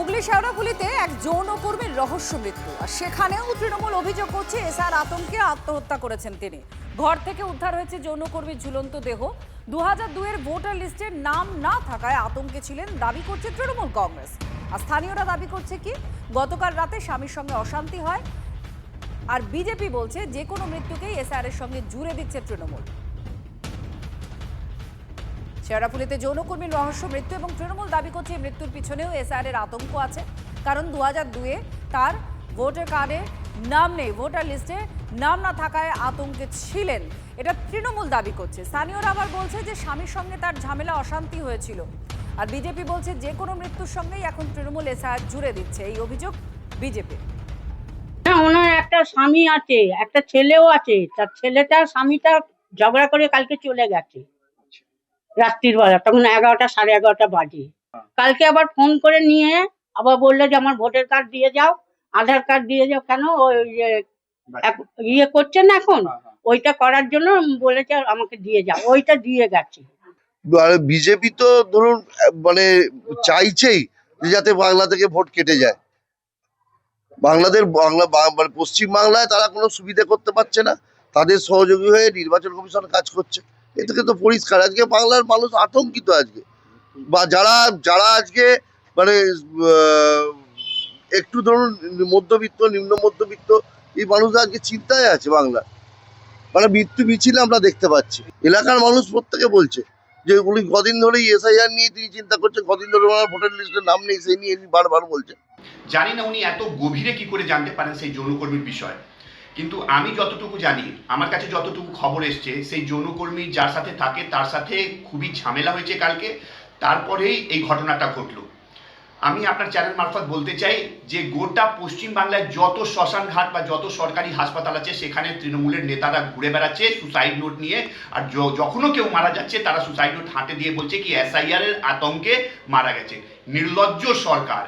হুগলি শেওড়াফুলিতে এক যৌনকর্মীর রহস্য মৃত্যু, আর সেখানেও তৃণমূল অভিযোগ করছে এসআর আতঙ্কে আত্মহত্যা করেছেন তিনি। ঘর থেকে উদ্ধার হয়েছে যৌনকর্মীর ঝুলন্ত দেহ। 2002-এর ভোটার লিস্টে নাম না থাকায় আতঙ্কে ছিলেন দাবি করছে তৃণমূল কংগ্রেস। আর স্থানীয়রা দাবি করছে কি গতকাল রাতে স্বামীর সঙ্গে অশান্তি হয়, আর বিজেপি বলছে যে কোনো মৃত্যুকেই এসআর এর সঙ্গে জুড়ে দিচ্ছে তৃণমূল। শেওড়াফুলিতে যৌনকর্মীর রহস্য মৃত্যু এবং তৃণমূল দাবি করছে মৃত্যুর পিছনেও এসআর এর আতঙ্ক আছে, কারণ 2002-এ তার ভোটার কার্ডে নাম নেই, ভোটার লিস্টে নাম না থাকায় আতঙ্কে ছিলেন, এটা তৃণমূল দাবি করছে। স্থানীয়রা আবার বলছে যে স্বামীর সঙ্গে তার ঝামেলা অশান্তি হয়েছিল, আর বিজেপি বলছে যে কোনো মৃত্যুর সঙ্গেই এখন তৃণমূল এসআর জুড়ে দিচ্ছে। এই অভিযোগ বিজেপি। ওনার একটা স্বামী আছে, একটা ছেলেও আছে। তার ছেলেটা স্বামীটা ঝগড়া করে কালকে চলে গেছে রাত্রির বেলা, তখন 11টা 11:30 বাজে। কালকে আবার ফোন করে নিয়ে আবার বললো যে আমার ভোটার কার্ড দিয়ে যাও, আধার কার্ড দিয়ে যাও। কেন? ওই যে ইয়ে করছে না এখন, ওইটা করার জন্য বলেছে আমাকে দিয়ে যাও, ওইটা দিয়ে গেছে। বিজেপি তো ধরুন মানে চাইছেই যে যাতে বাংলা থেকে ভোট কেটে যায়। মানে পশ্চিম বাংলায় তারা কোনো সুবিধা করতে পারছে না, তাদের সহযোগী হয়ে নির্বাচন কমিশন কাজ করছে। এ থেকে তো পরিষ্কার আজকে বাংলার মানুষ আতঙ্কিত আজকে, বা যারা যারা আজকে মানে একটু ধরুন মধ্যবিত্ত নিম্ন মধ্যবিত্ত এই মানুষরা আজকে চিন্তায় আছে বাংলা। মানে মৃত্যু মিছিল আমরা দেখতে পাচ্ছি, এলাকার মানুষ প্রত্যেকে বলছে যে উনি কদিন ধরেই এসআইআর নিয়ে তিনি চিন্তা করছেন, কদিন ধরে ওনার ভোটার লিস্টের নাম নেই, সেই নিয়ে বারবার বলছেন। জানি না উনি এত গভীরে কি করে জানতে পারেন সেই যৌনকর্মীর বিষয়, কিন্তু আমি যতটুকু জানি, আমার কাছে যতটুকু খবর এসছে, সেই যৌনকর্মী যার সাথে থাকে তার সাথে খুবই ঝামেলা হয়েছে কালকে, তারপরেই এই ঘটনাটা ঘটলো। আমি আপনার চ্যানেল মারফত বলতে চাই যে গোটা পশ্চিম বাংলায় যত শ্মশান ঘাট বা যত সরকারি হাসপাতাল আছে সেখানে তৃণমূলের নেতারা ঘুরে বেড়াচ্ছে সুসাইড নোট নিয়ে, আর যখনও কেউ মারা যাচ্ছে তারা সুসাইড নোট হাতে দিয়ে বলছে কি এসআইআর এর আতঙ্কে মারা গেছে। নির্লজ্জ সরকার।